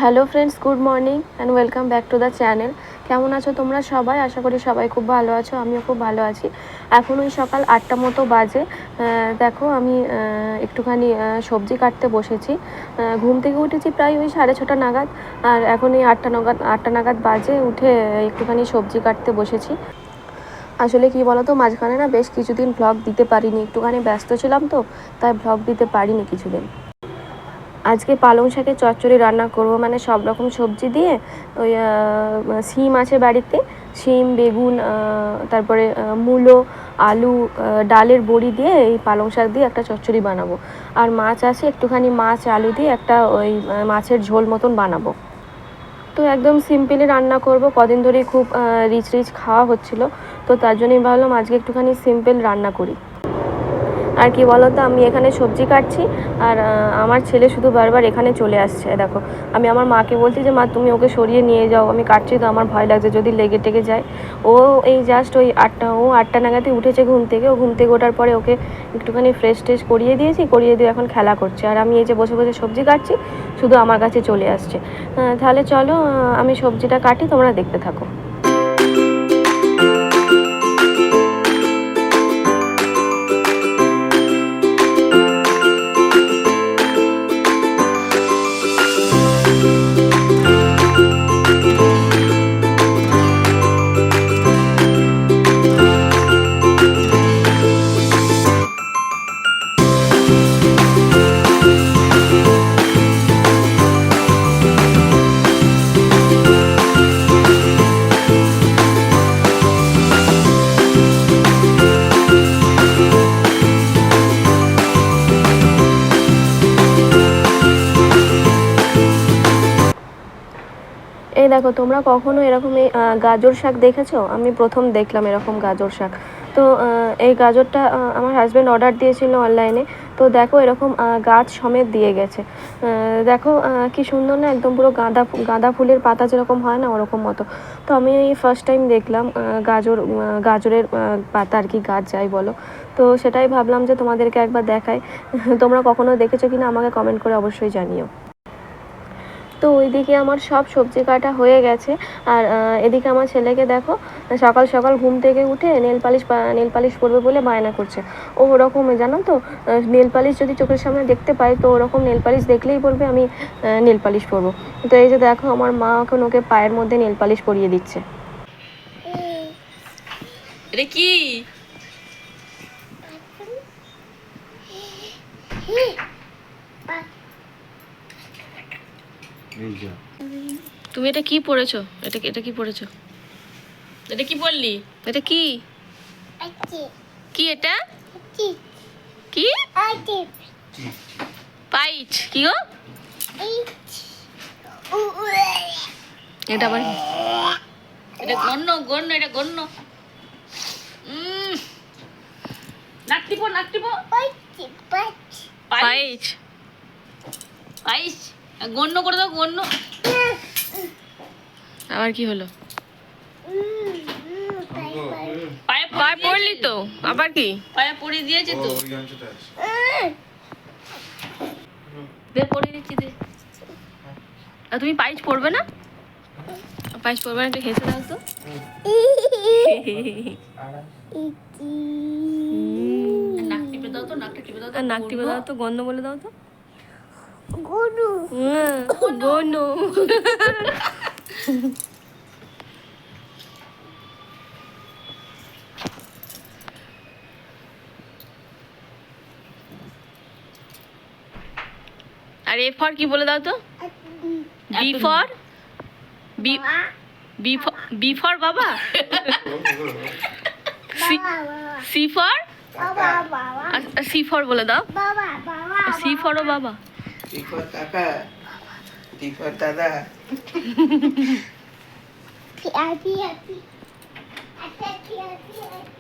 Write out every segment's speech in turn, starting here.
Hello friends, good morning and welcome back to the channel. কেমন আছো তোমরা সবাই? আশা করি সবাই খুব ভালো আছো, আমিও খুব ভালো আছি। এখন ওই সকাল 8টা মতো বাজে। দেখো আমি একটুখানি সবজি কাটতে বসেছি। ঘুম থেকে উঠেছি প্রায় ওই 6:30 নাগাদ, আর এখন এই 8টা নাগাদ বাজে, উঠে একটুখানি সবজি কাটতে বসেছি। আসলে কি বলো তো, মাঝখানে না বেশ কিছুদিন ভ্লগ দিতে পারিনি, একটুখানি ব্যস্ত ছিলাম তো, তাই ভ্লগ দিতে পারিনি কিছুদিন। আজকে পালং শাকের চচ্চড়ি রান্না করব, মানে সব রকম সবজি দিয়ে। ওই শিম আছে বাড়িতে, শিম, বেগুন, তারপরে মূলো, আলু, ডালের বড়ি দিয়ে এই পালং শাক দিয়ে একটা চচ্চড়ি বানাবো। আর মাছ আছে, একটুখানি মাছ আলু দিয়ে একটা ওই মাছের ঝোল মতন বানাবো। তো একদম সিম্পলি রান্না করব, কদিন ধরেই খুব রিচ রিচ খাওয়া হচ্ছিল, তো তার জন্যই ভাবলাম আজকে একটুখানি সিম্পল রান্না করি। আর কি বলো তো, আমি এখানে সবজি কাটছি, আর আমার ছেলে শুধু বারবার এখানে চলে আসছে। দেখো, আমি আমার মাকে বলছি যে মা তুমি ওকে সরিয়ে নিয়ে যাও, আমি কাটছি তো, আমার ভয় লাগছে যদি লেগে টেগে যায়। ও এই জাস্ট ওই 8টা নাগাদই উঠেছে ঘুম থেকে। ও ঘুম থেকে ওঠার পরে ওকে একটুখানি ফ্রেশ ট্রেশ করিয়ে দিয়েছি, করিয়ে দিয়ে এখন খেলা করছে, আর আমি এই যে বসে বসে সবজি কাটছি, শুধু আমার কাছে চলে আসছে। তাহলে চলো আমি সবজিটা কাটি, তোমরা দেখতে থাকো। এই দেখো, তোমরা কখনো এরকম এই গাজর শাক দেখেছো? আমি প্রথম দেখলাম এরকম গাজর শাক। তো এই গাজরটা আমার হাজব্যান্ড অর্ডার দিয়েছিল অনলাইনে। তো দেখো এরকম গাছ সমেত দিয়ে গেছে। দেখো কি সুন্দর না, একদম পুরো গাঁদা ফুলের পাতা যেরকম হয় না, ওরকম মতো। তো আমি এই ফার্স্ট টাইম দেখলাম গাজরের পাতা আর কি, গাছ যাই বলো। তো সেটাই ভাবলাম যে তোমাদেরকে একবার দেখাই। তোমরা কখনো দেখেছো কিনা আমাকে কমেন্ট করে অবশ্যই জানিও। তো ওইদিকে আমার সব সবজি কাটা হয়ে গেছে, আর এদিকে আমার ছেলেকে দেখো, সকাল সকাল ঘুম থেকে উঠে নেল পালিশ পরবে বলে বায়না করছে। ও ওরকম জানো তো, নেল পালিশ যদি চোখের সামনে দেখতে পাই তো ওরকম নেল পালিশ দেখলেই বলবে আমি নেল পালিশ পরবো। তো এই যে দেখো, আমার মা এখন ওকে পায়ের মধ্যে নেল পালিশ পরিয়ে দিচ্ছে। এটা কি? তুমি এটা কি পড়েছো? এটা কি পড়েছো? এটা কি বললি? এটা কি? কি এটা? কি পাইচ? কি গো এটা? আবার এটা গণ্য গণ্য, এটা গণ্য। নাকটিপো পাইচ পাইচ গণ্য করে দাও, গণ্য। আবার কি হলো? পায়ে পড়লি তো, আবার কি? পায়ে পড়ে দিয়েছে তো, দে পড়ে দিচ্ছি, দে। আর তুমি পাইচ পড়বে না? পাইচ পড়বে না, একটু হেসে দাও তো। নাক টিপে দাও তো, নাকটা টিপে দাও তো, নাক টিপে দাও তো, গন্ধ বলে দাও তো। গনু। আর এ ফর কি বলে দাও তো? বি ফর বি ফর বাবা। সি ফর সি ফর বলে দাও। সি ফর ও বাবা। সি ফর কাকা, ডি ফর দাদা।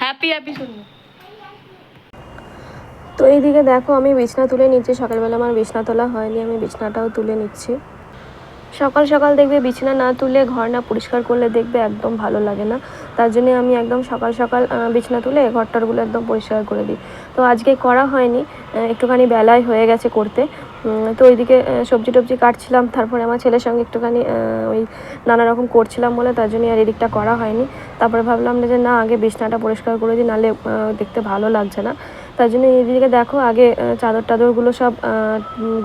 হ্যাপি হ্যাপি শুনবো। তো এইদিকে দেখো, আমি বিছনা তুলে নিচ্ছি। সকালবেলা আমার বিছনা তোলা হয়নি, আমি বিছনাটাও তুলে নিচ্ছি। সকাল সকাল দেখবে বিছানা না তুলে, ঘর না পরিষ্কার করলে দেখবে একদম ভালো লাগে না। তার জন্য আমি একদম সকাল সকাল বিছানা তুলে ঘরটারগুলো একদম পরিষ্কার করে দিই। তো আজকে করা হয়নি, একটুখানি বেলায় হয়ে গেছে করতে। তো ওইদিকে সবজি টবজি কাটছিলাম, তারপরে আমার ছেলের সঙ্গে একটুখানি ওই নানা রকম করছিলাম বলে তার জন্য আর এদিকটা করা হয়নি। তারপরে ভাবলাম যে না আগে বিছনাটা পরিষ্কার করে দিই, নাহলে দেখতে ভালো লাগছে না। তার জন্য এইদিকে দেখো আগে চাদর টাদরগুলো সব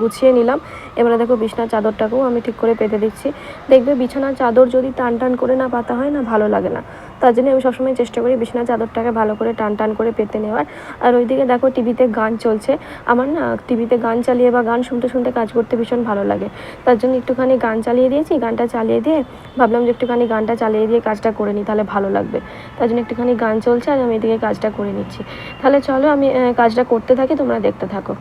গুছিয়ে নিলাম। এবারে দেখো বিছনার চাদরটাকেও আমি ঠিক করে পেতে দিচ্ছি। দেখবে বিছানার চাদর যদি টান টান করে না পাতা হয় না, ভালো লাগে না। তার জন্য আমি সবসময় চেষ্টা করি বিছানার চাদরটাকে ভালো করে টান টান করে পেতে নেওয়ার। আর ওইদিকে দেখো টিভিতে গান চলছে। আমার না টিভিতে গান চালিয়ে বা গান শুনতে শুনতে কাজ করতে ভীষণ ভালো লাগে। তার জন্য একটুখানি গান চালিয়ে দিয়েছি। গানটা চালিয়ে দিয়ে ভাবলাম যে একটুখানি গানটা চালিয়ে দিয়ে কাজটা করে নিই, তাহলে ভালো লাগবে। তার জন্য একটুখানি গান চলছে আর আমি এদিকে কাজটা করে নিচ্ছি। তাহলে চলো আমি কাজটা করতে থাকি, তোমরা দেখতে থাকো।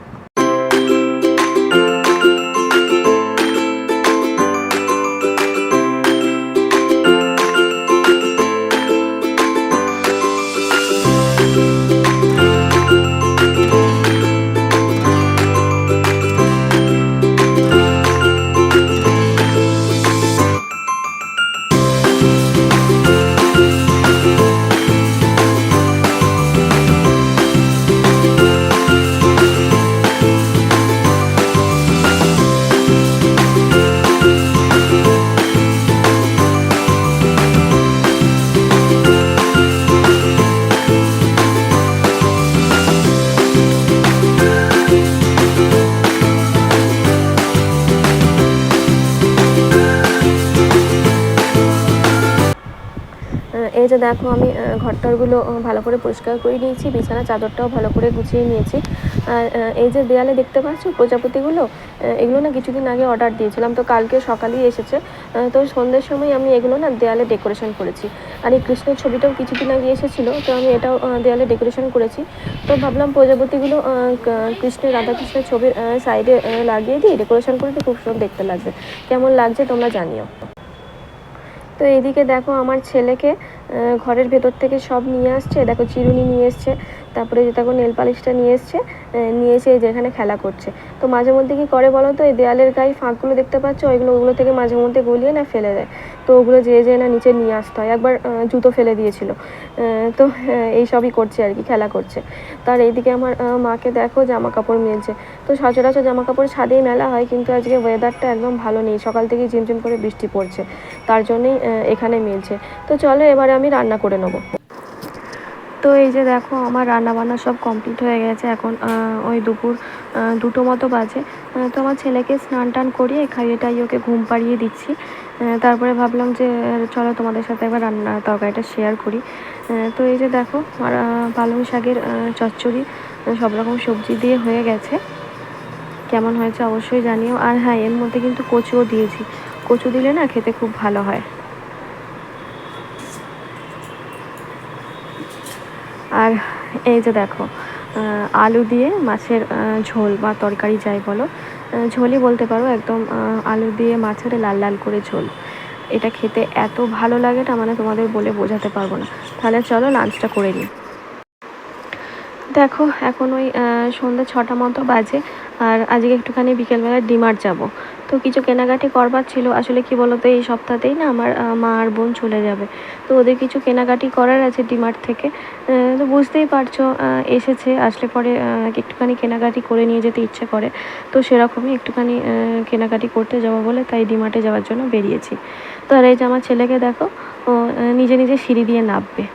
এই যে দেখো আমি ঘরটরগুলো ভালো করে পরিষ্কার করে নিয়েছি, বিছানা চাদরটাও ভালো করে গুছিয়ে নিয়েছি। আর এই যে দেয়ালে দেখতে পাচ্ছ প্রজাপতিগুলো, এগুলো না কিছুদিন আগে অর্ডার দিয়েছিলাম, তো কালকে সকালেই এসেছে। তো সন্ধ্যের সময় আমি এগুলো না দেয়ালে ডেকোরেশন করেছি। আর এই কৃষ্ণের ছবিটাও কিছুদিন আগে এসেছিলো, তো আমি এটাও দেয়ালে ডেকোরেশন করেছি। তো ভাবলাম প্রজাপতিগুলো কৃষ্ণের রাধাকৃষ্ণের ছবির সাইডে লাগিয়ে দিই, ডেকোরেশন করে দিই, খুব সুন্দর দেখতে লাগবে। কেমন লাগছে তোমরা জানিও। তো এইদিকে দেখো আমার ছেলেকে ঘরের ভেতর থেকে সব নিয়ে আসছে। দেখো চিরুনি নিয়ে এসছে, তারপরে যে দেখো নেল পালিশটা নিয়ে এসছে, নিয়ে এসে যেখানে খেলা করছে। তো মাঝে মধ্যে কী করে বলো তো, এই দেয়ালের গায়ে ফাঁকগুলো দেখতে পাচ্ছ, ওগুলো থেকে মাঝে মধ্যে গলিয়ে না ফেলে দেয়। তো ওগুলো যেয়ে না নিচে নিয়ে আসতে হয়। একবার জুতো ফেলে দিয়েছিল। তো এই সবই করছে আর কি, খেলা করছে। তার এইদিকে আমার মাকে দেখো জামা কাপড় মেলছে। তো সচরাচর জামা কাপড় ছাদেই মেলা হয়, কিন্তু আজকে ওয়েদারটা একদম ভালো নেই, সকাল থেকে ঝিমঝিম করে বৃষ্টি পড়ছে, তার জন্যই এখানে মেলছে। তো চলো এবারে আমি রান্না করে নেবো। তো এই যে দেখো আমার রান্নাবান্না সব কমপ্লিট হয়ে গেছে। এখন ওই দুপুর 2টো মতো বাজে। তো আমার ছেলেকে স্নান টান করিয়ে খাইয়ে টাইয়ে ওকে ঘুম পাড়িয়ে দিচ্ছি। তারপরে ভাবলাম যে চলো তোমাদের সাথে একবার রান্না তরকারিটা শেয়ার করি। তো এই যে দেখো পালং শাকের চচ্চড়ি সব রকম সবজি দিয়ে হয়ে গেছে। কেমন হয়েছে অবশ্যই জানিও। আর হ্যাঁ, এর মধ্যে কিন্তু কচুও দিয়েছি। কচু দিলে না খেতে খুব ভালো হয়। আর এই যে দেখো আলু দিয়ে মাছের ঝোল বা তরকারি যাই বলো, ঝোলই বলতে পারো, একদম আলু দিয়ে মাছের লাল লাল করে ঝোল। এটা খেতে এত ভালো লাগে না, মানে তোমাদের বলে বোঝাতে পারবো না। তাহলে চলো লাঞ্চটা করে নিই। দেখো এখন ওই সন্ধ্যে 6টা মতো বাজে। আর আজকে একটুখানি বিকেলবেলা ডিমার্ট যাব। তো কিছু কেনাকাটি করবার ছিল। আসলে কি বলতো, এই সপ্তাহতেই না আমার মা আর বোন চলে যাবে। তো ওদের কিছু কেনাকাটি করার আছে ডিমার্ট থেকে। তো বুঝতেই পারছো, এসেছে, আসলে পরে একটুখানি কেনাকাটি করে নিয়ে যেতে ইচ্ছে করে। তো সেরকমই একটুখানি কেনাকাটি করতে যাবো বলে তাই ডিমার্টে যাওয়ার জন্য বেরিয়েছি। তো আর এই যে আমার ছেলেকে দেখো, ও নিজে নিজে সিঁড়ি দিয়ে নামবে।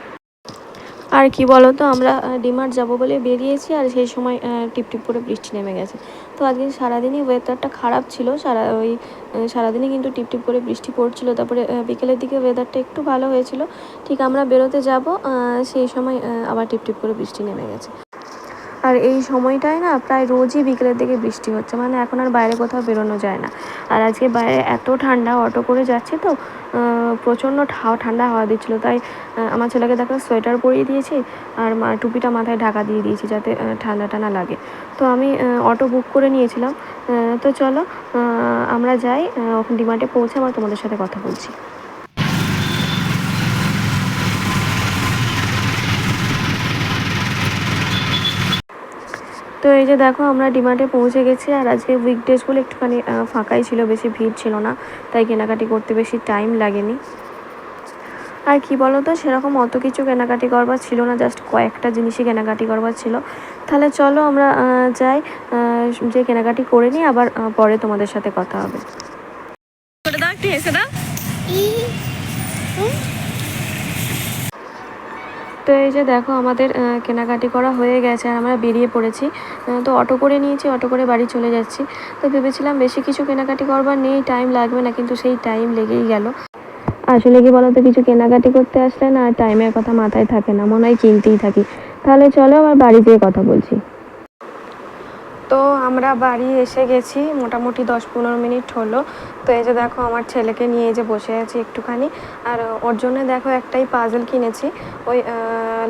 আর কি বলো তো, আমরা ডিমার্ট যাব বলে বেরিয়েছি, আর সেই সময় টিপটিপ করে বৃষ্টি নেমে গেছে। তো আজকে সারাদিনই ওয়েদারটা খারাপ ছিল, সারাদিনই কিন্তু টিপটিপ করে বৃষ্টি পড়ছিল। তারপরে বিকেলের দিকে ওয়েদারটা একটু ভালো হয়েছিল। ঠিক আমরা বেরোতে যাব সেই সময় আবার টিপটিপ করে বৃষ্টি নেমে গেছে। আর এই সময়টায় না প্রায় রোজই বিকেলের দিকে বৃষ্টি হচ্ছে, মানে এখন আর বাইরে কোথাও বেরোনো যায় না। আর আজকে বাইরে এত ঠান্ডা, অটো করে যাচ্ছি তো প্রচণ্ড ঠান্ডা হাওয়া দিচ্ছিলো। তাই আমার ছেলেকে দেখো সোয়েটার পরিয়ে দিয়েছি, আর টুপিটা মাথায় ঢাকা দিয়ে দিয়েছি যাতে ঠান্ডাটা না লাগে। তো আমি অটো বুক করে নিয়েছিলাম। তো চলো আমরা যাই, ওখানে ডিমার্টে পৌঁছে আবার তোমাদের সাথে কথা বলছি। তো এই যে দেখো আমরা ডিমার্টে পৌঁছে গেছি। আর আজকে উইকডেজ বলে একটুখানি ফাঁকাই ছিল, বেশি ভিড় ছিল না, তাই কেনাকাটি করতে বেশি টাইম লাগেনি। আর কি বলো তো, সেরকম অত কিছু কেনাকাটি করবার ছিল না, জাস্ট কয়েকটা জিনিসই কেনাকাটি করবার ছিল। তাহলে চলো আমরা যাই, যে কেনাকাটি করে নিই, আবার পরে তোমাদের সাথে কথা হবে। দাও একটু হেসে দাও। তো এই যে দেখো আমাদের কেনাকাটি করা হয়ে গেছে আর আমরা বেরিয়ে পড়েছি। তো অটো করে নিয়েছি, অটো করে বাড়ি চলে যাচ্ছি। তো ভেবেছিলাম বেশি কিছু কেনাকাটি করবার নেই, টাইম লাগবে না, কিন্তু সেই টাইম লেগেই গেল। আসলে কি বলতো, কিছু কেনাকাটি করতে আসলে না টাইমের কথা মাথায় থাকে না, মনে হয় কিনতেই থাকি। তাহলে চলো আমার বাড়ি যেয়ে কথা বলছি। তো আমরা বাড়ি এসে গেছি, মোটামুটি 10-15 মিনিট হলো। তো এই যে দেখো আমার ছেলেকে নিয়ে এই যে বসে আছি একটুখানি। আর ওর জন্য দেখো একটাই পাজল কিনেছি, ওই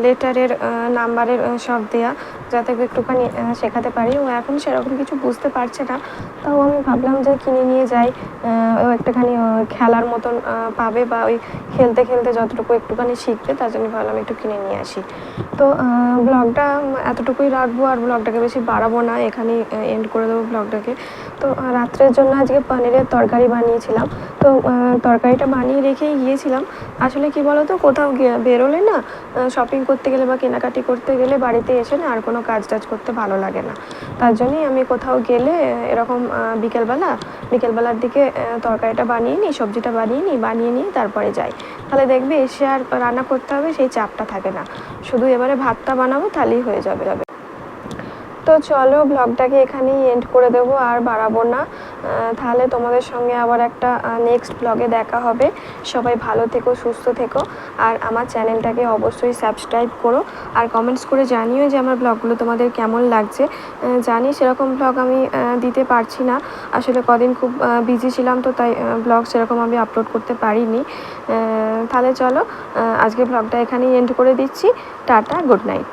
লেটারের নাম্বারের সব দেয়া, যাতে একটুখানি শেখাতে পারি। ও এখন সেরকম কিছু বুঝতে পারছে না, তাও আমি ভাবলাম যে কিনে নিয়ে যাই। ও একটুখানি খেলার মতন পাবে, বা ওই খেলতে খেলতে যতটুকু একটুখানি শিখবে, তার জন্য ভাবলাম একটু কিনে নিয়ে আসি। তো ব্লগটা এতটুকুই রাখবো, আর ব্লগটাকে বেশি বাড়াবো না, এখানেই এন্ড করে দেবো ব্লগটাকে। তো রাত্রের জন্য আজকে পনিরের তরকারি বানিয়েছিলাম। তো তরকারিটা বানিয়ে রেখেই গিয়েছিলাম। আসলে কি বলো তো, কোথাও বেরোলে না, শপিং করতে গেলে বা কেনাকাটি করতে গেলে বাড়িতে এসে না আর কোনো কাজ টাজ করতে ভালো লাগে না। তার জন্যই আমি কোথাও গেলে এরকম বিকেলবেলার দিকে তরকারিটা বানিয়ে নিই, সবজিটা বানিয়ে নিয়ে তারপরে যাই। তাহলে দেখবে এসে আর রান্না করতে হবে সেই চাপটা থাকে না, শুধু এবারে ভাতটা বানাবো তাহলেই হয়ে যাবে। তো চলো ব্লগটাকে এখানেই এন্ড করে দেবো, আর বাড়াবো না। তাহলে তোমাদের সঙ্গে আবার একটা নেক্সট ব্লগে দেখা হবে। সবাই ভালো থেকো, সুস্থ থেকো, আর আমার চ্যানেলটাকে অবশ্যই সাবস্ক্রাইব করো, আর কমেন্টস করে জানিও যে আমার ব্লগগুলো তোমাদের কেমন লাগছে। জানি সেরকম ব্লগ আমি দিতে পারছি না, আসলে কদিন খুব বিজি ছিলাম, তো তাই ব্লগ সেরকম আমি আপলোড করতে পারিনি। তাহলে চলো আজকে ব্লগটা এখানেই এন্ড করে দিচ্ছি। Tata, good night.